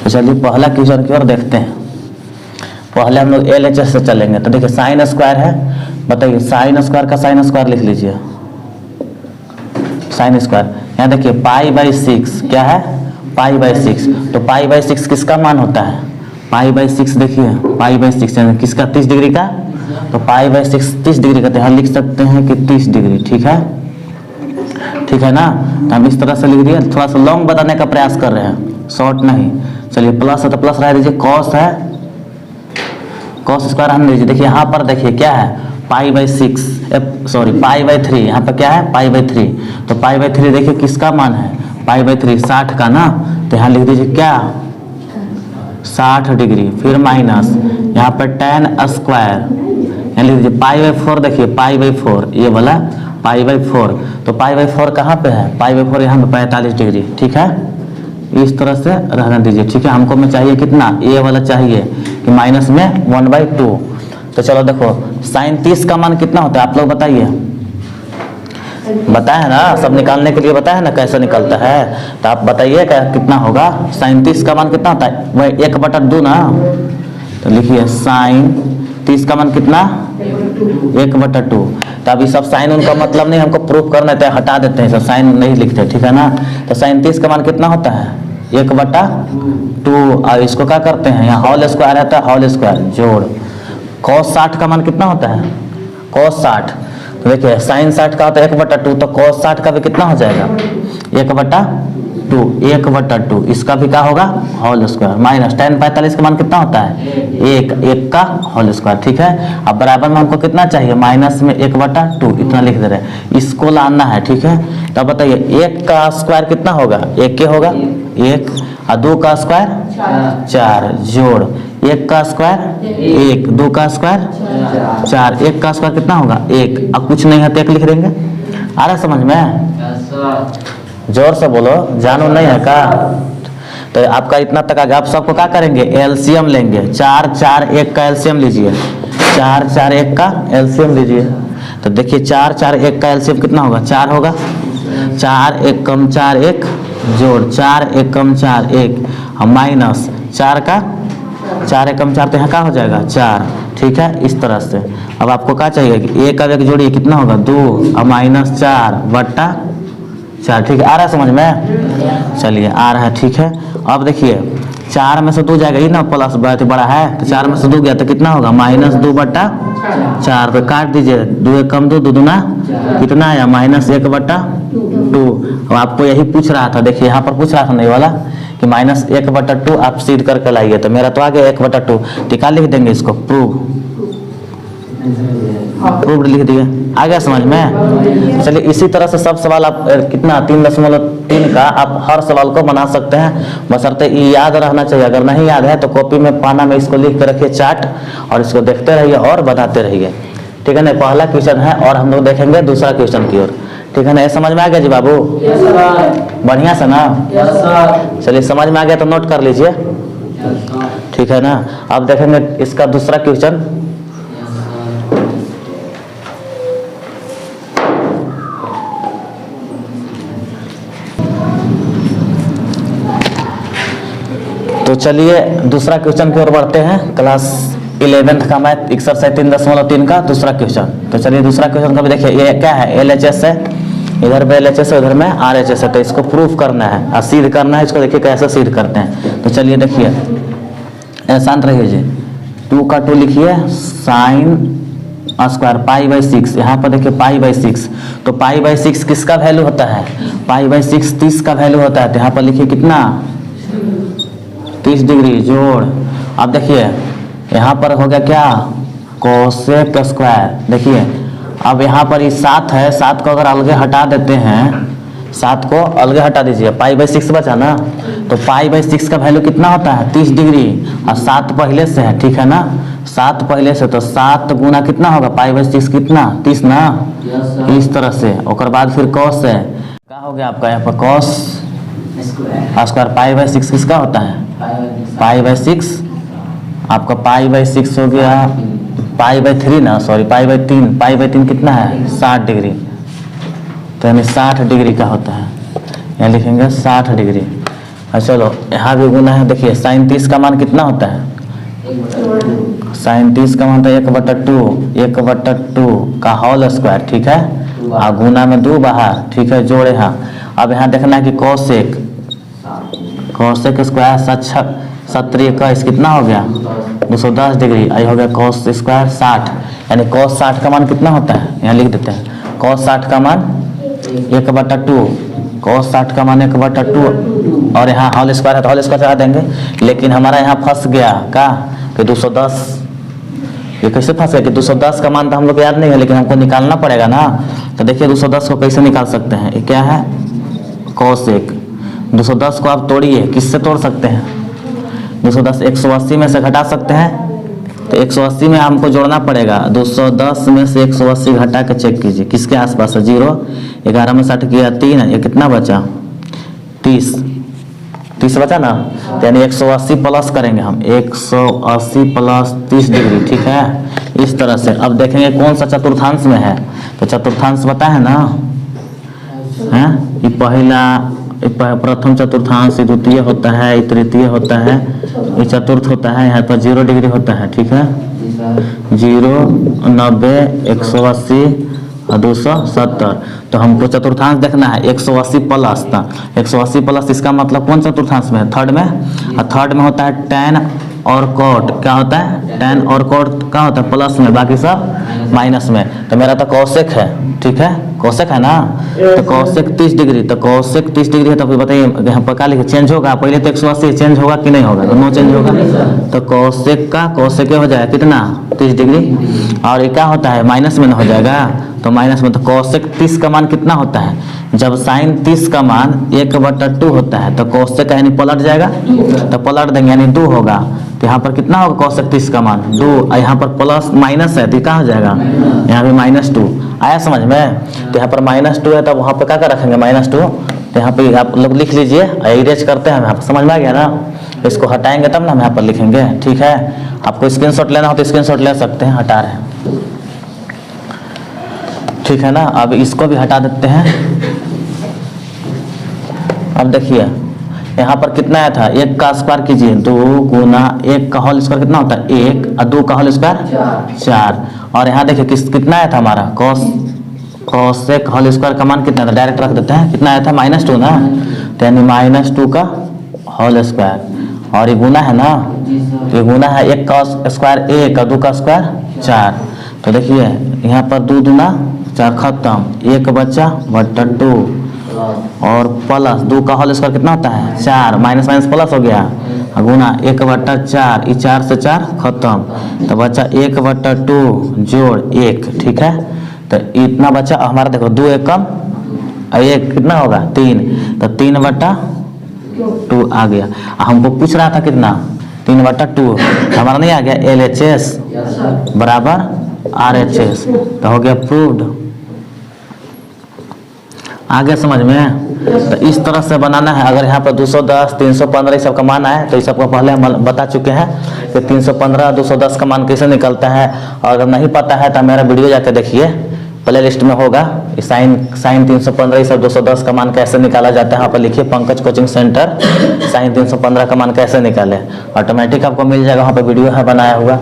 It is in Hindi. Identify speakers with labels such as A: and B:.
A: तो चलिए पहला क्वेश्चन की ओर देखते हैं। पहले हम लोग LHS से चलेंगे। तो देखिए साइन स्क्वायर है, बताइए साइन स्क्वायर का साइन स्क्वायर लिख लीजिए। साइन स्क्वायर यहाँ देखिए π/6 क्या है, π/6। तो π/6 किसका मान होता है, π/6 देखिए π/6 यानी किसका, 30 डिग्री का। तो π/6 30 डिग्री का, तो यहाँ लिख सकते हैं कि 30 डिग्री। ठीक है, ठीक है ना। तो हम इस तरह से लिख दिए, थोड़ा सा लॉन्ग बताने का प्रयास कर रहे हैं, शॉर्ट नहीं। चलिए प्लस है तो प्लस रह दीजिए, कॉस है, कॉस स्क्वायर हम लीजिए। देखिए यहाँ पर देखिए क्या है, π/6 सॉरी π/3, यहाँ पर क्या है π/3। तो π/3 देखिए किसका मान है, π/3 60 का ना। तो यहाँ लिख दीजिए क्या, 60 डिग्री, फिर माइनस यहाँ पर tan स्क्वायर, यहाँ लिख दीजिए π/4। देखिए π/4 ये वाला π/4। तो π/4 कहाँ पे है, π/4 यहाँ पे 45 डिग्री। ठीक है, इस तरह से रहने दीजिए। ठीक है, हमको में चाहिए कितना, ये वाला चाहिए कि माइनस में 1/2। तो चलो देखो साइन 30 का मान कितना होता है, आप लोग बताइए। बताए ना, सब निकालने के लिए बताया ना कैसे निकलता है। तो आप बताइए कितना होगा, साइन 30 का मान कितना होता है, वह 1/2 ना। तो लिखिए साइन 30 का मान कितना, 1/2। तो अभी सब साइन उनका मतलब नहीं, हमको प्रूफ करना है, हटा देते हैं, सब साइन नहीं लिखते। ठीक है ना। तो साइन 30 का मान कितना होता है, 1/2। और इसको क्या करते हैं, यहाँ होल स्क्वायर रहता है, होल स्क्वायर जोड़। cos 60 का मान कितना होता है, cos 60। तो देखिए साइन 60 का होता है 1/2, तो cos 60 का भी कितना हो जाएगा, 1/2। इसका भी क्या होगा, होल स्क्वायर। माइनस tan 45 का मान कितना होता है, 1 का होल स्क्वायर। ठीक है, अब बराबर में हमको कितना चाहिए, माइनस में 1/2, इतना लिख दे रहे हैं, इसको लाना है। ठीक है, तो बताइए 1 का स्क्वायर कितना होगा, 1 के होगा 1, और 2 का स्क्वायर 4, जोड़ 1 का स्क्वायर 1, 2 का स्क्वायर 4, 1 का स्क्वायर कितना होगा 1। अब कुछ नहीं है तो 1 लिख देंगे। आ रहा समझ में, जोर से बोलो, जानू नहीं है का। तो आपका इतना तक आ गया। आप सबको क्या करेंगे, एलसीएम लेंगे। 4 4 1 का एलसीएम लीजिए, 4 4 1 का एलसीएम लीजिए। तो देखिए 4 4 1 का एलसीएम कितना होगा, 4 होगा। 4 1 कम 4 1, जोड़ 4 1 कम 4 1, और माइनस 4 का 4 1 कम 4, तो यहाँ क्या हो जाएगा 4। ठीक है, इस तरह से। अब आपको क्या चाहिए कि 1 का 1 जोड़िए कितना होगा 2, और माइनस 4/4। ठीक है, आ रहा है समझ में, चलिए आ रहा है। ठीक है, अब देखिए 4 में से 2 जाएगा ही ना, प्लस बड़ा है, तो 4 में से 2 गया तो कितना होगा, -2/4। तो काट दीजिए, 2 1 कम 2, 2 दूना कितना आया, -1/2। अब आपको यही पूछ रहा था, देखिए यहाँ पर पूछ रहा था नहीं वाला कि -1/2 आप सीध करके लाइए। तो मेरा तो आ गया 1/2, टिका लिख देंगे इसको, प्रूव्ड लिख दिए। आ गया समझ में। चलिए इसी तरह से सब सवाल आप कितना 3.3 का आप हर सवाल को बना सकते हैं, बशर्ते ये याद रहना चाहिए। अगर नहीं याद है तो कॉपी में पाना में इसको लिख के रखिए चार्ट, और इसको देखते रहिए और बताते रहिए। ठीक है ना, पहला क्वेश्चन है और हम लोग देखेंगे दूसरा क्वेश्चन की ओर। ठीक है ना, ये समझ में आ गया जी बाबू, बढ़िया से ना। चलिए समझ में आ गया तो नोट कर लीजिए। ठीक है ना, अब देखेंगे इसका दूसरा क्वेश्चन। तो चलिए दूसरा क्वेश्चन की ओर बढ़ते हैं। क्लास 11th का मैथ एक्सरसाइज 3.3 का दूसरा क्वेश्चन। तो चलिए दूसरा क्वेश्चन का भी देखिए, ये क्या है, LHS है, इधर पे LHS है, उधर में RHS है। तो इसको प्रूफ करना है और सिद्ध करना है। इसको देखिए कैसे सिद्ध करते हैं। तो चलिए देखिए, शांत रहिए जी। 2 का 2 लिखिए, साइन स्क्वायर π/6, यहाँ पर देखिए π/6। तो π/6 किसका वैल्यू होता है, π/6 30 का वैल्यू होता है। तो यहाँ पर लिखिए कितना, 30 डिग्री, जोड़। अब देखिए यहाँ पर हो गया क्या, कोसेक स्क्वायर। देखिए अब यहाँ पर ये 7 है, 7 को अगर अलगे हटा देते हैं, 7 को अलगे हटा दीजिए, π/6 बचा ना। तो π/6 का वैल्यू कितना होता है, 30 डिग्री, और 7 पहले से है। ठीक है ना, 7 पहले से, तो 7 गुना कितना होगा, π/6 कितना, 30 ना। इस तरह से और बाद फिर कॉस है, क्या हो गया आपका यहाँ पर कॉस स्क्वायर। π/6 किसका होता है, π/6 आपका π/6 हो गया, π/3 ना, सॉरी π/3, π/3 कितना है 60 डिग्री। तो यानी 60 डिग्री का होता है, यहाँ लिखेंगे 60 डिग्री। चलो यहाँ भी गुना है। देखिए साइन 30 का मान कितना होता है? साइन 30 का मान होता है 1/2 का होल स्क्वायर, ठीक है। गुना में 2 बाहर, ठीक है, जोड़े। हाँ, अब यहाँ देखना है कि कोसेक स्क्वायर 70 कितना हो गया? 210 डिग्री। आई हो गया कोस स्क्वायर 60, यानी कोस 60 का मान कितना होता है? यहाँ लिख देते हैं, कोस 60 का मान 1/2, कोस 60 का मान 1/2, और यहाँ होल स्क्वायर है तो होल स्क्वायर चढ़ा देंगे। लेकिन हमारा यहाँ फंस गया का कि 210, ये कैसे फंस गया कि 210 का मान तो हम लोग याद नहीं है, लेकिन हमको निकालना पड़ेगा ना। तो देखिए 210 को कैसे निकाल सकते हैं? ये क्या है? कोसेक। 210 को आप तोड़िए, किससे तोड़ सकते हैं? 210 180 में से घटा सकते हैं, तो 180 में हमको जोड़ना पड़ेगा। 210 में से 180 घटा के चेक कीजिए किसके आसपास है? 0, 11 में 60 किया 3 है, ये कितना बचा? 30 बचा ना। तो यानी 180 प्लस करेंगे हम, 180 प्लस 30 डिग्री, ठीक है। इस तरह से अब देखेंगे कौन सा चतुर्थांश में है। तो चतुर्थांश पता है ना, है ये प्रथम चतुर्थांश, द्वितीय होता है, तृतीय होता है, ये चतुर्थ होता है। यहाँ पर 0 डिग्री होता है, ठीक है। 0, 90, 180 और 270। तो हमको चतुर्थांश देखना है 180 प्लस था। 180 प्लस इसका मतलब कौन चतुर्थांश में है? थर्ड में। और थर्ड में होता है tan और cot। क्या होता है? tan और cot क्या होता है? प्लस में, बाकी सब माइनस में। तो मेरा तो कोसेक है, ठीक है, कोसेक है ना। तो कोसेक 30 डिग्री, तो कोसेक 30 डिग्री है। तो फिर बताइए यहाँ पर क्या लिखे? चेंज होगा? पहले तो 180 चेंज होगा कि नहीं होगा? तो नो चेंज होगा। तो कोसेक का कोसेक हो जाएगा कितना? 30 डिग्री। और ये क्या होता है? माइनस में ना हो जाएगा, तो माइनस में। तो कोसेक 30 का मान कितना होता है? जब साइन 30 का मान 1/2 होता है तो कोसेक का यानी पलट जाएगा, तो पलट देंगे यानी 2 होगा। तो यहाँ पर कितना होगा? कोसेक 30 का मान 2, और यहाँ पर प्लस माइनस है तो क्या हो जाएगा? यहाँ पे -2 आया समझ में। तो यहाँ पर -2 है, तब वहाँ पर क्या कर रखेंगे? -2। तो यहाँ पे आप लोग लिख लीजिए, इरेज करते हैं। यहाँ पर समझ में आ गया ना। इसको हटाएंगे तब ना हम यहाँ पर लिखेंगे, ठीक है। आपको स्क्रीनशॉट लेना हो तो स्क्रीनशॉट ले सकते हैं, हटा रहे हैं, ठीक है ना। अब इसको भी हटा देते हैं। अब देखिए यहाँ पर कितना आया था? 1 का स्क्वायर कीजिए, 2 गुना 1 का होल स्क्वायर कितना होता है? 1, और 2 का होल स्क्वायर 4। और यहाँ देखिए कितना आया था हमारा? कोसेक होल स्क्वायर का मान कितना था? डायरेक्ट रख देते हैं, कितना आया था? -2 ना। तो यानी -2 का होल स्क्वायर, और ये गुना है ना, ये गुना है 1 का स्क्वायर 1 और 2 का स्क्वायर 4। तो देखिए यहाँ पर 2 दूना 4 खत्म, 1 बचा बटा 2, और प्लस 2 का होल स्क्वायर कितना होता है? 4, माइनस माइनस प्लस हो गया, गुना 1/4, ये 4 से 4 खत्म, तो बचा 1/2 जोड़ 1, ठीक है। तो इतना बचा हमारा, देखो 2 1 कम, 1 कितना होगा? 3, तो 3/2 आ गया। हमको पूछ रहा था कितना? 3/2 हमारा नहीं आ गया? LHS बराबर RHS, तो हो गया प्रूव्ड। आगे समझ में। तो इस तरह से बनाना है। अगर यहाँ पर 210, 315 सब का मान आए तो इस सबको पहले हम बता चुके हैं कि 315, 210 का मान कैसे निकलता है। और अगर नहीं पता है तो मेरा वीडियो जाकर देखिए, प्ले लिस्ट में होगा। साइन 315 सब 210 का मान कैसे निकाला जाता है, यहाँ पर लिखिए पंकज कोचिंग सेंटर साइन 315 का मान कैसे निकाले, ऑटोमेटिक आपको मिल जाएगा, वहाँ पर वीडियो है बनाया हुआ।